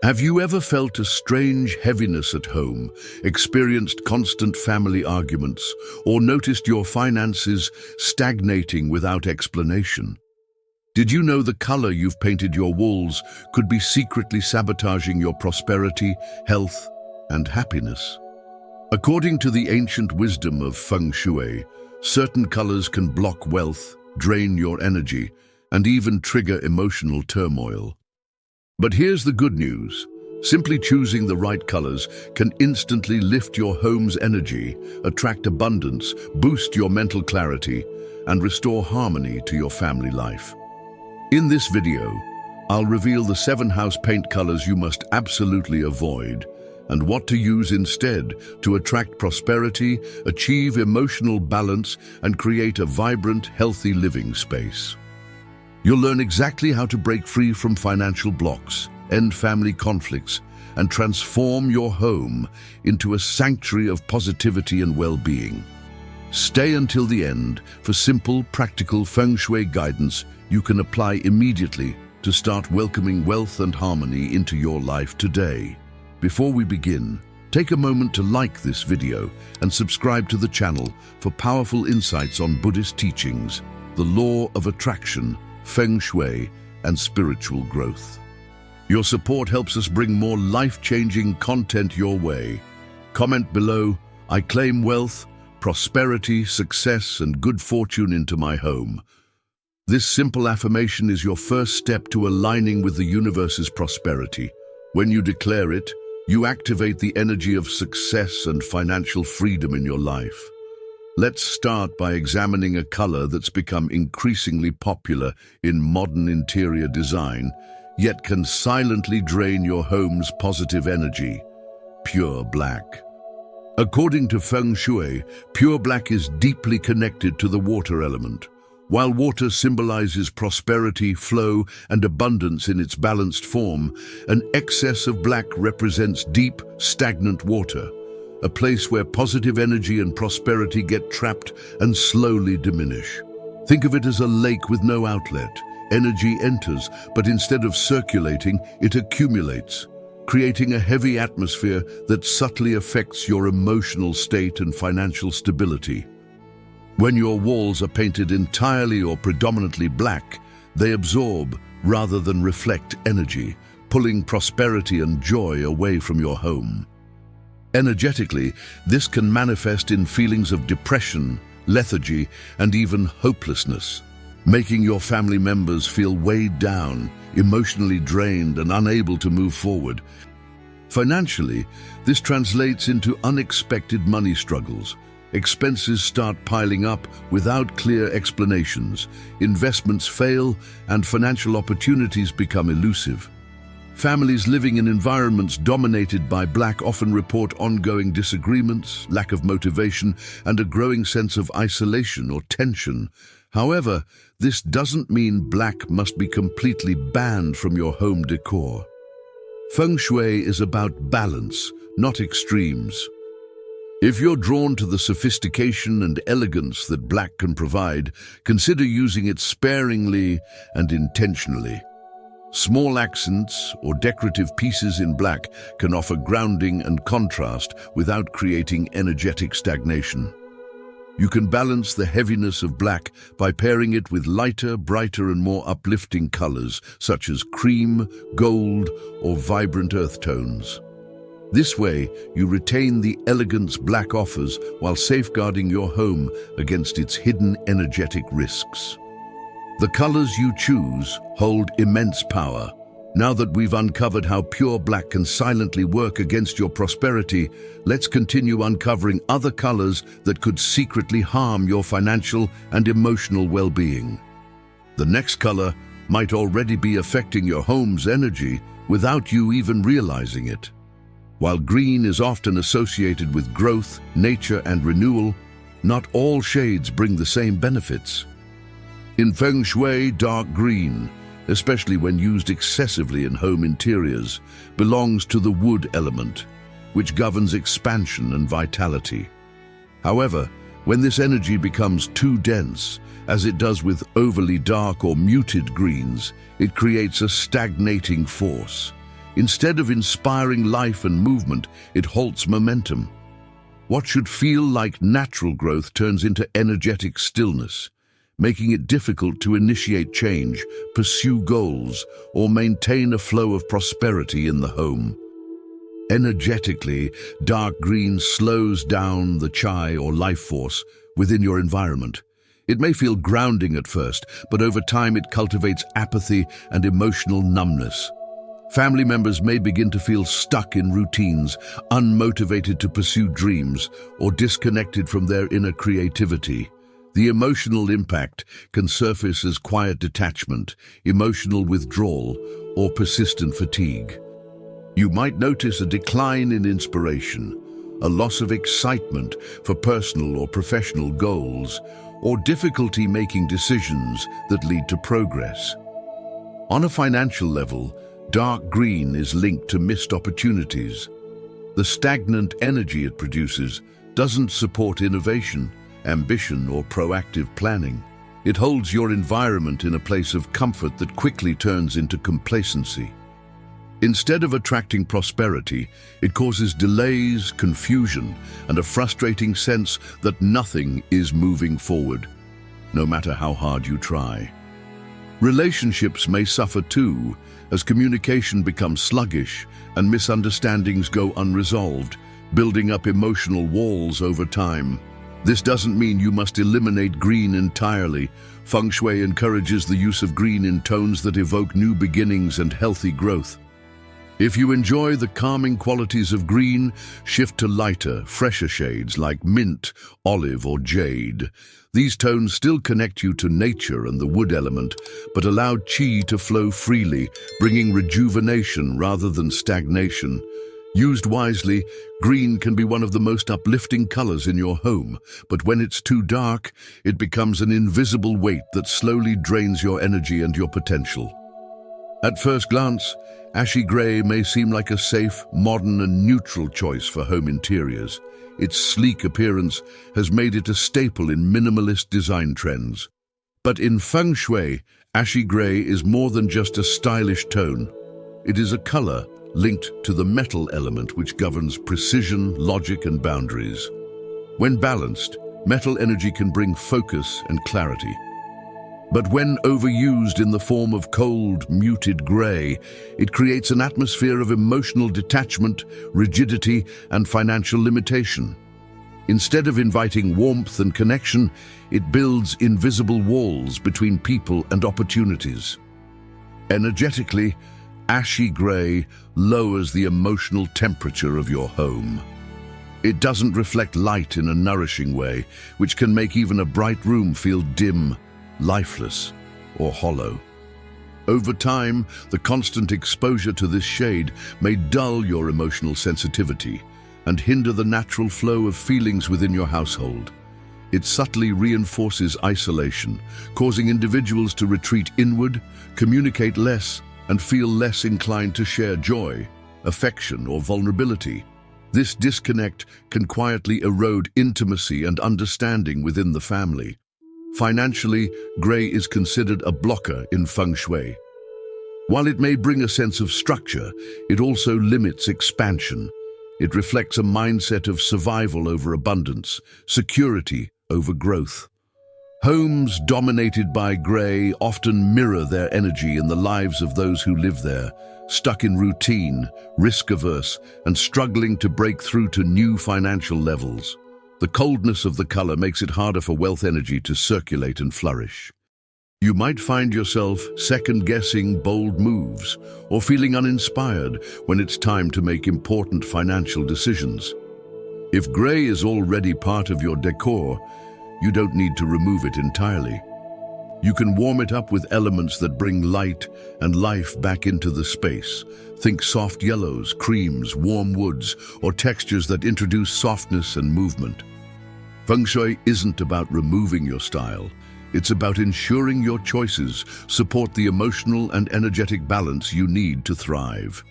Have you ever felt a strange heaviness at home, experienced constant family arguments, or noticed your finances stagnating without explanation? Did you know the color you've painted your walls could be secretly sabotaging your prosperity, health, and happiness? According to the ancient wisdom of Feng Shui, certain colors can block wealth, drain your energy, and even trigger emotional turmoil. But here's the good news. Simply choosing the right colors can instantly lift your home's energy, attract abundance, boost your mental clarity, and restore harmony to your family life. In this video, I'll reveal the 7 house paint colors you must absolutely avoid and what to use instead to attract prosperity, achieve emotional balance, and create a vibrant, healthy living space. You'll learn exactly how to break free from financial blocks, end family conflicts, and transform your home into a sanctuary of positivity and well-being. Stay until the end for simple, practical Feng Shui guidance you can apply immediately to start welcoming wealth and harmony into your life today. Before we begin, take a moment to like this video and subscribe to the channel for powerful insights on Buddhist teachings, the law of attraction, Feng Shui, and spiritual growth. Your support helps us bring more life-changing content your way. Comment below, "I claim wealth, prosperity, success, and good fortune into my home." This simple affirmation is your first step to aligning with the universe's prosperity. When you declare it, you activate the energy of success and financial freedom in your life. Let's start by examining a color that's become increasingly popular in modern interior design, yet can silently drain your home's positive energy: pure black. According to Feng Shui, pure black is deeply connected to the water element. While water symbolizes prosperity, flow, and abundance in its balanced form, an excess of black represents deep, stagnant water, a place where positive energy and prosperity get trapped and slowly diminish. Think of it as a lake with no outlet. Energy enters, but instead of circulating, it accumulates, creating a heavy atmosphere that subtly affects your emotional state and financial stability. When your walls are painted entirely or predominantly black, they absorb rather than reflect energy, pulling prosperity and joy away from your home. Energetically, this can manifest in feelings of depression, lethargy, and even hopelessness, making your family members feel weighed down, emotionally drained, and unable to move forward. Financially, this translates into unexpected money struggles. Expenses start piling up without clear explanations, investments fail, and financial opportunities become elusive. Families living in environments dominated by black often report ongoing disagreements, lack of motivation, and a growing sense of isolation or tension. However, this doesn't mean black must be completely banned from your home decor. Feng Shui is about balance, not extremes. If you're drawn to the sophistication and elegance that black can provide, consider using it sparingly and intentionally. Small accents or decorative pieces in black can offer grounding and contrast without creating energetic stagnation. You can balance the heaviness of black by pairing it with lighter, brighter, and more uplifting colors, such as cream, gold, or vibrant earth tones. This way, you retain the elegance black offers while safeguarding your home against its hidden energetic risks. The colors you choose hold immense power. Now that we've uncovered how pure black can silently work against your prosperity, let's continue uncovering other colors that could secretly harm your financial and emotional well-being. The next color might already be affecting your home's energy without you even realizing it. While green is often associated with growth, nature, and renewal, not all shades bring the same benefits. In Feng Shui, dark green, especially when used excessively in home interiors, belongs to the wood element, which governs expansion and vitality. However, when this energy becomes too dense, as it does with overly dark or muted greens, it creates a stagnating force. Instead of inspiring life and movement, it halts momentum. What should feel like natural growth turns into energetic stillness, making it difficult to initiate change, pursue goals, or maintain a flow of prosperity in the home. Energetically, dark green slows down the chi or life force within your environment. It may feel grounding at first, but over time it cultivates apathy and emotional numbness. Family members may begin to feel stuck in routines, unmotivated to pursue dreams, or disconnected from their inner creativity. The emotional impact can surface as quiet detachment, emotional withdrawal, or persistent fatigue. You might notice a decline in inspiration, a loss of excitement for personal or professional goals, or difficulty making decisions that lead to progress. On a financial level, dark green is linked to missed opportunities. The stagnant energy it produces doesn't support innovation, ambition, or proactive planning. It holds your environment in a place of comfort that quickly turns into complacency. Instead of attracting prosperity, it causes delays, confusion, and a frustrating sense that nothing is moving forward, no matter how hard you try. Relationships may suffer too, as communication becomes sluggish and misunderstandings go unresolved, building up emotional walls over time. This doesn't mean you must eliminate green entirely. Feng Shui encourages the use of green in tones that evoke new beginnings and healthy growth. If you enjoy the calming qualities of green, shift to lighter, fresher shades like mint, olive, or jade. These tones still connect you to nature and the wood element, but allow qi to flow freely, bringing rejuvenation rather than stagnation. Used wisely, green can be one of the most uplifting colors in your home, but when it's too dark, it becomes an invisible weight that slowly drains your energy and your potential. At first glance, ashy gray may seem like a safe, modern, and neutral choice for home interiors. Its sleek appearance has made it a staple in minimalist design trends. But in Feng Shui, ashy gray is more than just a stylish tone. It is a color linked to the metal element which governs precision, logic, and boundaries. When balanced, metal energy can bring focus and clarity. But when overused in the form of cold, muted gray, it creates an atmosphere of emotional detachment, rigidity, and financial limitation. Instead of inviting warmth and connection, it builds invisible walls between people and opportunities. Energetically, ashy gray lowers the emotional temperature of your home. It doesn't reflect light in a nourishing way, which can make even a bright room feel dim, lifeless, or hollow. Over time, the constant exposure to this shade may dull your emotional sensitivity and hinder the natural flow of feelings within your household. It subtly reinforces isolation, causing individuals to retreat inward, communicate less, and feel less inclined to share joy, affection, or vulnerability. This disconnect can quietly erode intimacy and understanding within the family. Financially, gray is considered a blocker in Feng Shui. While it may bring a sense of structure, it also limits expansion. It reflects a mindset of survival over abundance, security over growth. Homes dominated by gray often mirror their energy in the lives of those who live there, stuck in routine, risk-averse, and struggling to break through to new financial levels. The coldness of the color makes it harder for wealth energy to circulate and flourish. You might find yourself second-guessing bold moves or feeling uninspired when it's time to make important financial decisions. If gray is already part of your decor, you don't need to remove it entirely. You can warm it up with elements that bring light and life back into the space. Think soft yellows, creams, warm woods, or textures that introduce softness and movement. Feng Shui isn't about removing your style. It's about ensuring your choices support the emotional and energetic balance you need to thrive.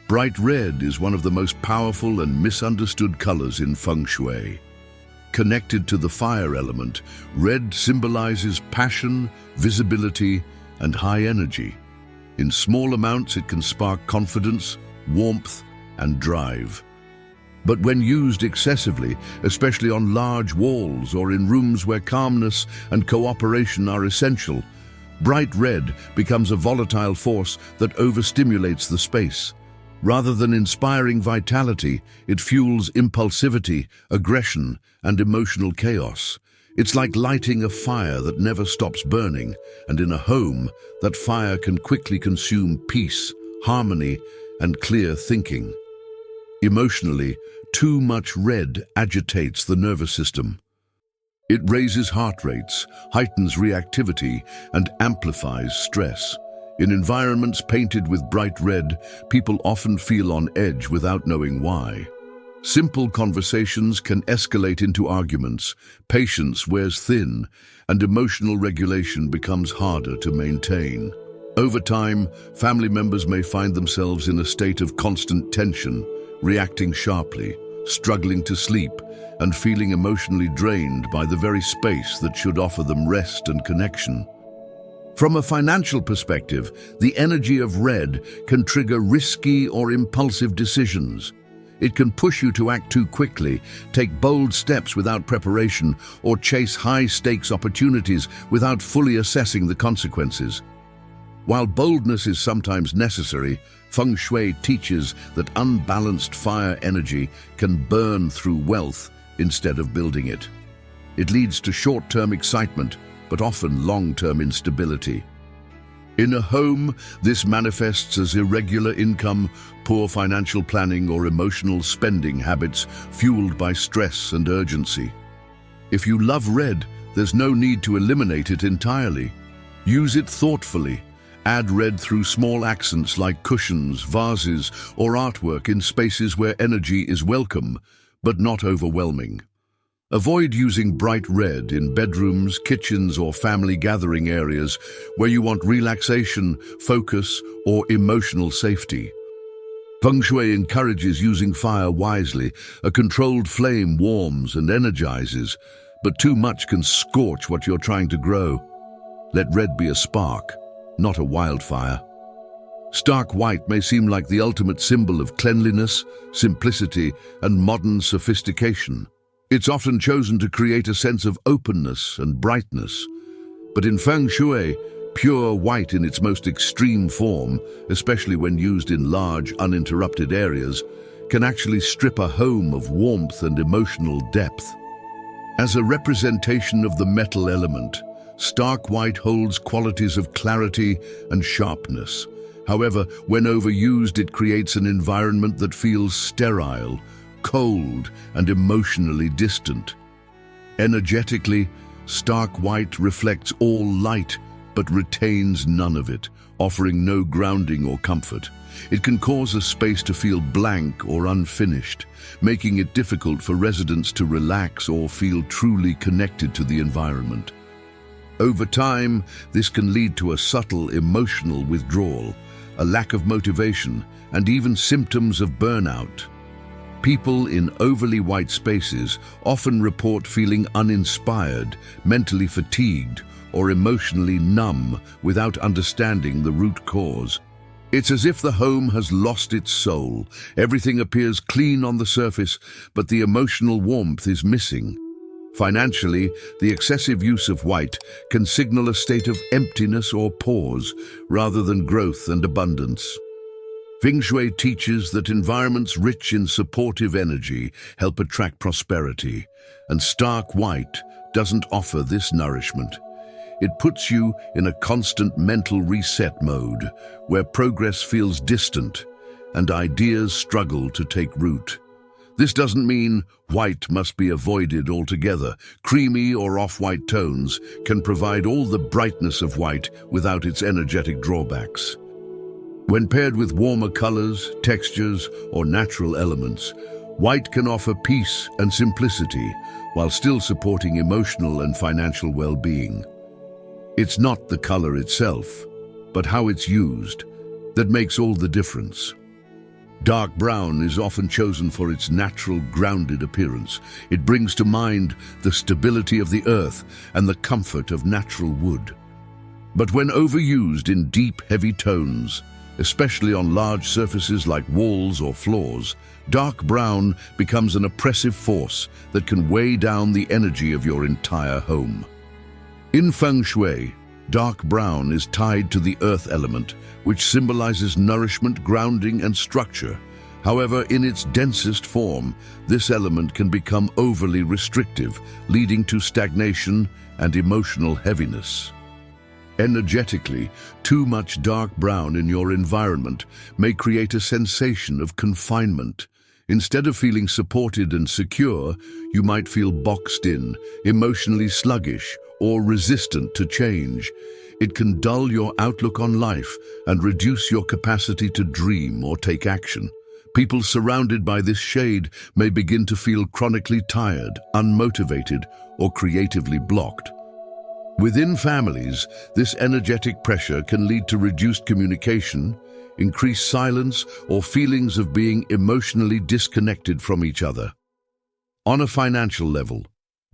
Bright red is one of the most powerful and misunderstood colors in Feng Shui. Connected to the fire element, red symbolizes passion, visibility, and high energy. In small amounts, it can spark confidence, warmth, and drive. But when used excessively, especially on large walls or in rooms where calmness and cooperation are essential, bright red becomes a volatile force that overstimulates the space. Rather than inspiring vitality, it fuels impulsivity, aggression, and emotional chaos. It's like lighting a fire that never stops burning, and in a home, that fire can quickly consume peace, harmony, and clear thinking. Emotionally, too much red agitates the nervous system. It raises heart rates, heightens reactivity, and amplifies stress. In environments painted with bright red, people often feel on edge without knowing why. Simple conversations can escalate into arguments, patience wears thin, and emotional regulation becomes harder to maintain. Over time, family members may find themselves in a state of constant tension, reacting sharply, struggling to sleep, and feeling emotionally drained by the very space that should offer them rest and connection. From a financial perspective, the energy of red can trigger risky or impulsive decisions. It can push you to act too quickly, take bold steps without preparation, or chase high-stakes opportunities without fully assessing the consequences. While boldness is sometimes necessary, Feng Shui teaches that unbalanced fire energy can burn through wealth instead of building it. It leads to short-term excitement, but often long-term instability. In a home, this manifests as irregular income, poor financial planning, or emotional spending habits fueled by stress and urgency. If you love red, there's no need to eliminate it entirely. Use it thoughtfully. Add red through small accents like cushions, vases, or artwork in spaces where energy is welcome, but not overwhelming. Avoid using bright red in bedrooms, kitchens, or family gathering areas where you want relaxation, focus, or emotional safety. Feng Shui encourages using fire wisely. A controlled flame warms and energizes, but too much can scorch what you're trying to grow. Let red be a spark, not a wildfire. Stark white may seem like the ultimate symbol of cleanliness, simplicity, and modern sophistication. It's often chosen to create a sense of openness and brightness. But in Feng Shui, pure white in its most extreme form, especially when used in large, uninterrupted areas, can actually strip a home of warmth and emotional depth. As a representation of the metal element, stark white holds qualities of clarity and sharpness. However, when overused, it creates an environment that feels sterile, cold, and emotionally distant. Energetically, stark white reflects all light but retains none of it, offering no grounding or comfort. It can cause a space to feel blank or unfinished, making it difficult for residents to relax or feel truly connected to the environment. Over time, this can lead to a subtle emotional withdrawal, a lack of motivation, and even symptoms of burnout. People in overly white spaces often report feeling uninspired, mentally fatigued, or emotionally numb without understanding the root cause. It's as if the home has lost its soul. Everything appears clean on the surface, but the emotional warmth is missing. Financially, the excessive use of white can signal a state of emptiness or pause, rather than growth and abundance. Feng Shui teaches that environments rich in supportive energy help attract prosperity, and stark white doesn't offer this nourishment. It puts you in a constant mental reset mode, where progress feels distant and ideas struggle to take root. This doesn't mean white must be avoided altogether. Creamy or off-white tones can provide all the brightness of white without its energetic drawbacks. When paired with warmer colors, textures, or natural elements, white can offer peace and simplicity while still supporting emotional and financial well-being. It's not the color itself, but how it's used, that makes all the difference. Dark brown is often chosen for its natural, grounded appearance. It brings to mind the stability of the earth and the comfort of natural wood. But when overused in deep, heavy tones, especially on large surfaces like walls or floors, dark brown becomes an oppressive force that can weigh down the energy of your entire home. In Feng Shui, dark brown is tied to the earth element, which symbolizes nourishment, grounding, and structure. However, in its densest form, this element can become overly restrictive, leading to stagnation and emotional heaviness. Energetically, too much dark brown in your environment may create a sensation of confinement. Instead of feeling supported and secure, you might feel boxed in, emotionally sluggish, or resistant to change. It can dull your outlook on life and reduce your capacity to dream or take action. People surrounded by this shade may begin to feel chronically tired, unmotivated, or creatively blocked. Within families, this energetic pressure can lead to reduced communication, increased silence, or feelings of being emotionally disconnected from each other. On a financial level,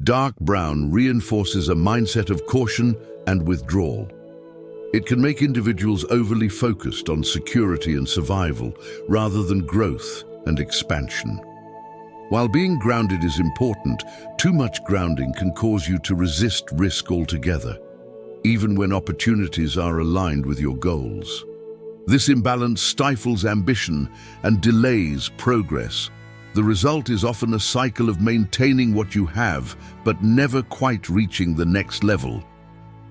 dark brown reinforces a mindset of caution and withdrawal. It can make individuals overly focused on security and survival rather than growth and expansion. While being grounded is important, too much grounding can cause you to resist risk altogether, even when opportunities are aligned with your goals. This imbalance stifles ambition and delays progress. The result is often a cycle of maintaining what you have, but never quite reaching the next level.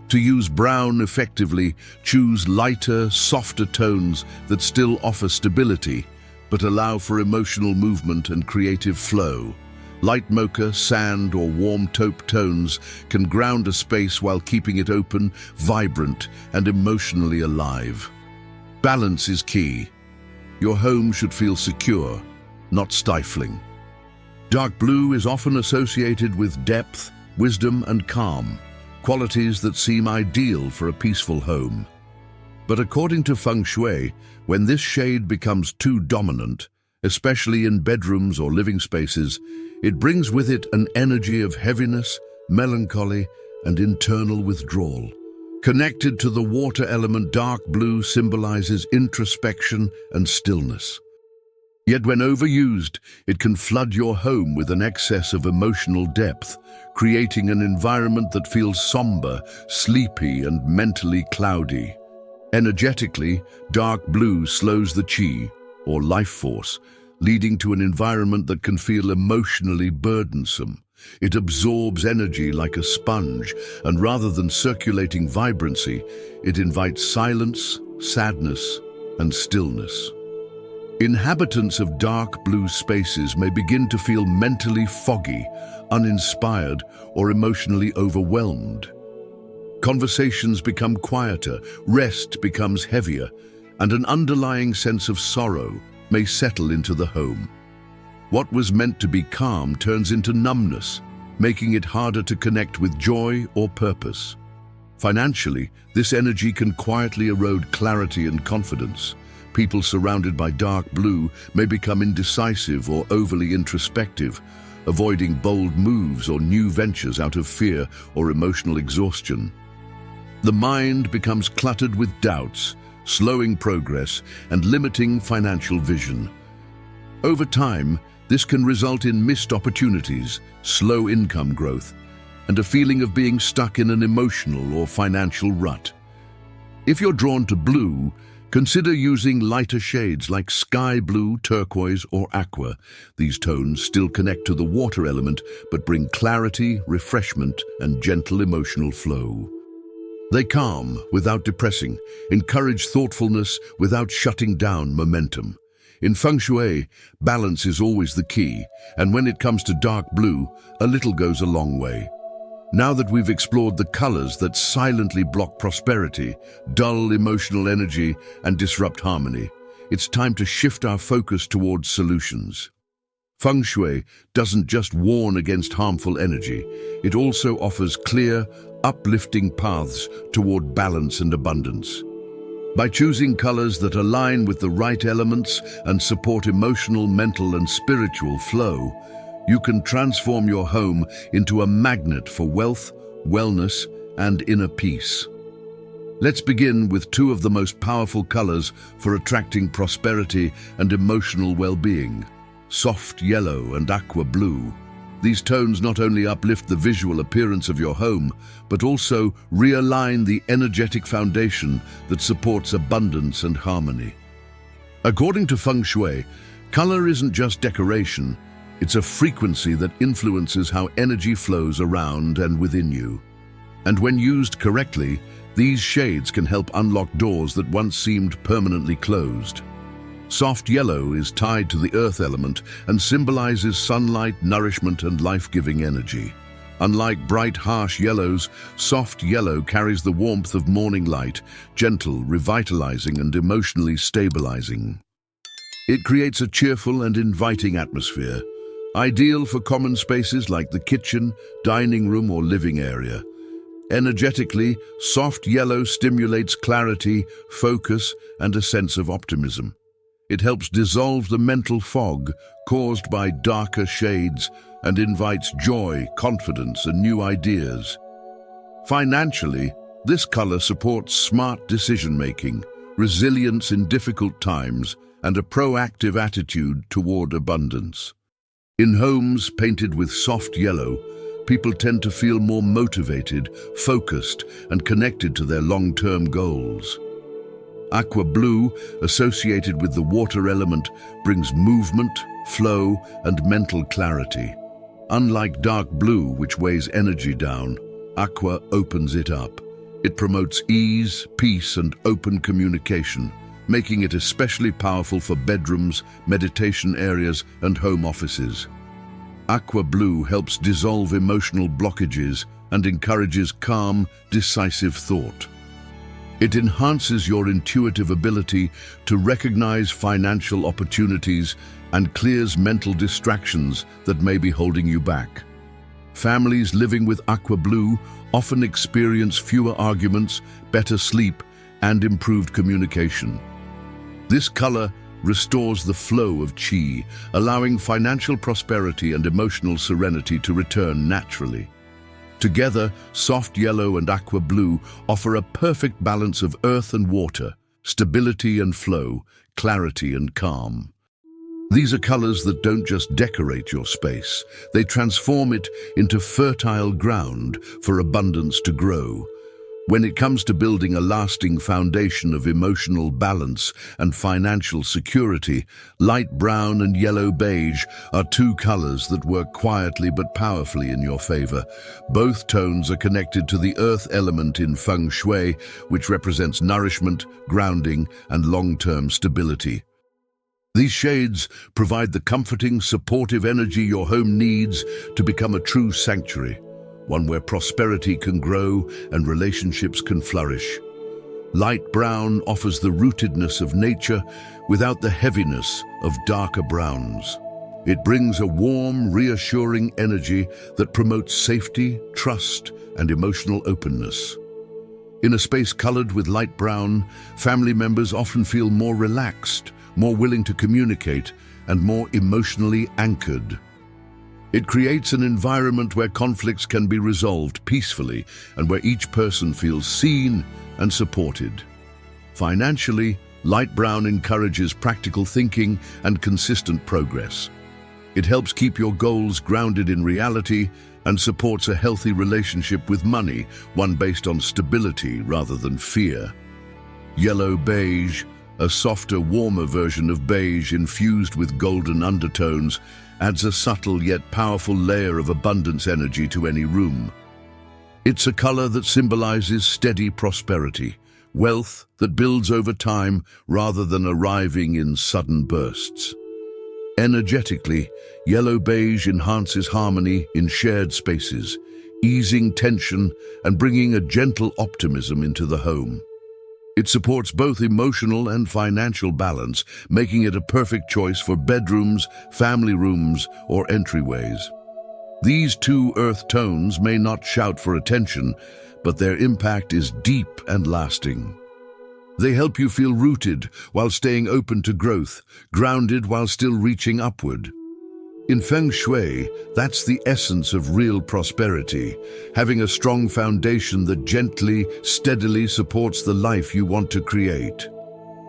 To use brown effectively, choose lighter, softer tones that still offer stability, but allow for emotional movement and creative flow. Light mocha, sand, or warm taupe tones can ground a space while keeping it open, vibrant, and emotionally alive. Balance is key. Your home should feel secure, not stifling. Dark blue is often associated with depth, wisdom, and calm, qualities that seem ideal for a peaceful home. But according to Feng Shui, when this shade becomes too dominant, especially in bedrooms or living spaces, it brings with it an energy of heaviness, melancholy, and internal withdrawal. Connected to the water element, dark blue symbolizes introspection and stillness. Yet when overused, it can flood your home with an excess of emotional depth, creating an environment that feels somber, sleepy, and mentally cloudy. Energetically, dark blue slows the qi, or life force, leading to an environment that can feel emotionally burdensome. It absorbs energy like a sponge, and rather than circulating vibrancy, it invites silence, sadness, and stillness. Inhabitants of dark blue spaces may begin to feel mentally foggy, uninspired, or emotionally overwhelmed. Conversations become quieter, rest becomes heavier, and an underlying sense of sorrow may settle into the home. What was meant to be calm turns into numbness, making it harder to connect with joy or purpose. Financially, this energy can quietly erode clarity and confidence. People surrounded by dark blue may become indecisive or overly introspective, avoiding bold moves or new ventures out of fear or emotional exhaustion. The mind becomes cluttered with doubts, slowing progress and limiting financial vision. Over time, this can result in missed opportunities, slow income growth, and a feeling of being stuck in an emotional or financial rut. If you're drawn to blue, consider using lighter shades like sky blue, turquoise, or aqua. These tones still connect to the water element, but bring clarity, refreshment, and gentle emotional flow. They calm without depressing, encourage thoughtfulness without shutting down momentum. In Feng Shui, balance is always the key, and when it comes to dark blue, a little goes a long way. Now that we've explored the colors that silently block prosperity, dull emotional energy, and disrupt harmony, it's time to shift our focus towards solutions. Feng Shui doesn't just warn against harmful energy, it also offers clear, uplifting paths toward balance and abundance. By choosing colors that align with the right elements and support emotional, mental, and spiritual flow, you can transform your home into a magnet for wealth, wellness, and inner peace. Let's begin with two of the most powerful colors for attracting prosperity and emotional well-being: soft yellow and aqua blue. These tones not only uplift the visual appearance of your home, but also realign the energetic foundation that supports abundance and harmony. According to Feng Shui, color isn't just decoration, it's a frequency that influences how energy flows around and within you. And when used correctly, these shades can help unlock doors that once seemed permanently closed. Soft yellow is tied to the earth element and symbolizes sunlight, nourishment, and life-giving energy. Unlike bright, harsh yellows, soft yellow carries the warmth of morning light, gentle, revitalizing, and emotionally stabilizing. It creates a cheerful and inviting atmosphere, ideal for common spaces like the kitchen, dining room, or living area. Energetically, soft yellow stimulates clarity, focus, and a sense of optimism. It helps dissolve the mental fog caused by darker shades and invites joy, confidence, and new ideas. Financially, this color supports smart decision-making, resilience in difficult times, and a proactive attitude toward abundance. In homes painted with soft yellow, people tend to feel more motivated, focused, and connected to their long-term goals. Aqua blue, associated with the water element, brings movement, flow, and mental clarity. Unlike dark blue, which weighs energy down, aqua opens it up. It promotes ease, peace, and open communication, making it especially powerful for bedrooms, meditation areas, and home offices. Aqua blue helps dissolve emotional blockages and encourages calm, decisive thought. It enhances your intuitive ability to recognize financial opportunities and clears mental distractions that may be holding you back. Families living with aqua blue often experience fewer arguments, better sleep, and improved communication. This color restores the flow of qi, allowing financial prosperity and emotional serenity to return naturally. Together, soft yellow and aqua blue offer a perfect balance of earth and water, stability and flow, clarity and calm. These are colors that don't just decorate your space, they transform it into fertile ground for abundance to grow. When it comes to building a lasting foundation of emotional balance and financial security, light brown and yellow beige are two colors that work quietly but powerfully in your favor. Both tones are connected to the earth element in Feng Shui, which represents nourishment, grounding, and long-term stability. These shades provide the comforting, supportive energy your home needs to become a true sanctuary, one where prosperity can grow and relationships can flourish. Light brown offers the rootedness of nature without the heaviness of darker browns. It brings a warm, reassuring energy that promotes safety, trust, and emotional openness. In a space colored with light brown, family members often feel more relaxed, more willing to communicate, and more emotionally anchored. It creates an environment where conflicts can be resolved peacefully and where each person feels seen and supported. Financially, light brown encourages practical thinking and consistent progress. It helps keep your goals grounded in reality and supports a healthy relationship with money, one based on stability rather than fear. Yellow beige, a softer, warmer version of beige infused with golden undertones, adds a subtle yet powerful layer of abundance energy to any room. It's a color that symbolizes steady prosperity, wealth that builds over time rather than arriving in sudden bursts. Energetically, yellow beige enhances harmony in shared spaces, easing tension and bringing a gentle optimism into the home. It supports both emotional and financial balance, making it a perfect choice for bedrooms, family rooms, or entryways. These two earth tones may not shout for attention, but their impact is deep and lasting. They help you feel rooted while staying open to growth, grounded while still reaching upward. In Feng Shui, that's the essence of real prosperity, having a strong foundation that gently, steadily supports the life you want to create.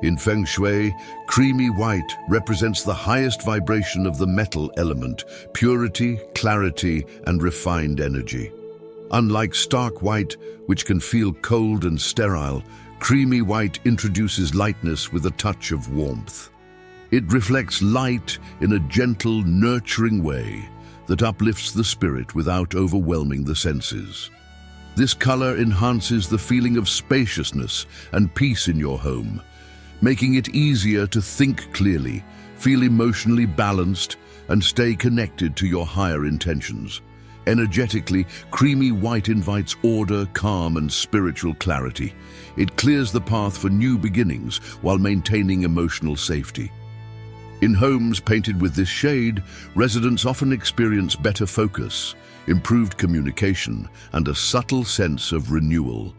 In Feng Shui, creamy white represents the highest vibration of the metal element, purity, clarity, and refined energy. Unlike stark white, which can feel cold and sterile, creamy white introduces lightness with a touch of warmth. It reflects light in a gentle, nurturing way that uplifts the spirit without overwhelming the senses. This color enhances the feeling of spaciousness and peace in your home, making it easier to think clearly, feel emotionally balanced, and stay connected to your higher intentions. Energetically, creamy white invites order, calm, and spiritual clarity. It clears the path for new beginnings while maintaining emotional safety. In homes painted with this shade, residents often experience better focus, improved communication, and a subtle sense of renewal.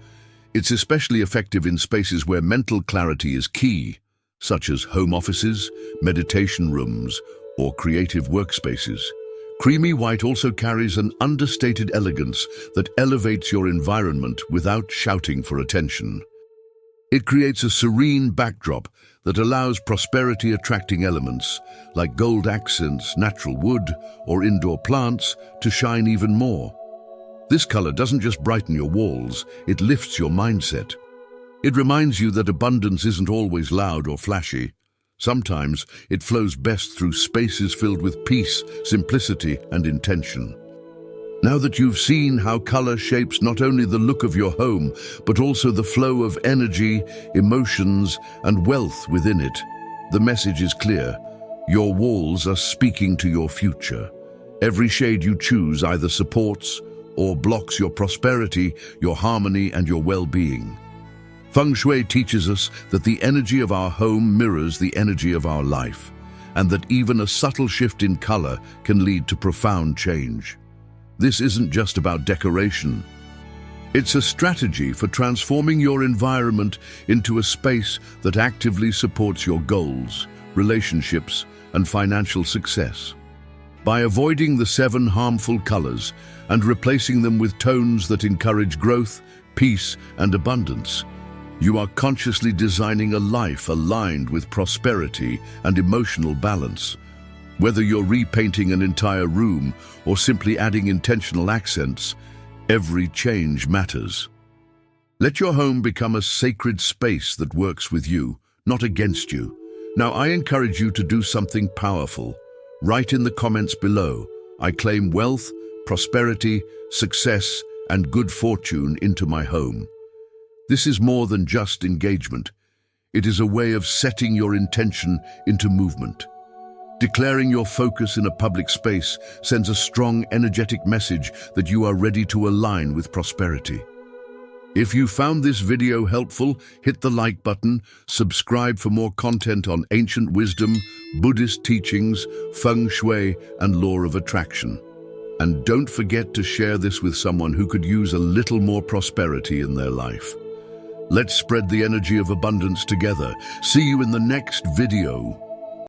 It's especially effective in spaces where mental clarity is key, such as home offices, meditation rooms, or creative workspaces. Creamy white also carries an understated elegance that elevates your environment without shouting for attention. It creates a serene backdrop that allows prosperity-attracting elements, like gold accents, natural wood, or indoor plants, to shine even more. This color doesn't just brighten your walls, it lifts your mindset. It reminds you that abundance isn't always loud or flashy. Sometimes it flows best through spaces filled with peace, simplicity, and intention. Now that you've seen how color shapes not only the look of your home, but also the flow of energy, emotions, and wealth within it, the message is clear. Your walls are speaking to your future. Every shade you choose either supports or blocks your prosperity, your harmony, and your well-being. Feng Shui teaches us that the energy of our home mirrors the energy of our life, and that even a subtle shift in color can lead to profound change. This isn't just about decoration. It's a strategy for transforming your environment into a space that actively supports your goals, relationships, and financial success. By avoiding the 7 harmful colors and replacing them with tones that encourage growth, peace, and abundance, you are consciously designing a life aligned with prosperity and emotional balance. Whether you're repainting an entire room or simply adding intentional accents, every change matters. Let your home become a sacred space that works with you, not against you. Now, I encourage you to do something powerful. Write in the comments below, "I claim wealth, prosperity, success, and good fortune into my home." This is more than just engagement. It is a way of setting your intention into movement. Declaring your focus in a public space sends a strong, energetic message that you are ready to align with prosperity. If you found this video helpful, hit the like button, subscribe for more content on ancient wisdom, Buddhist teachings, Feng Shui, and law of attraction. And don't forget to share this with someone who could use a little more prosperity in their life. Let's spread the energy of abundance together. See you in the next video.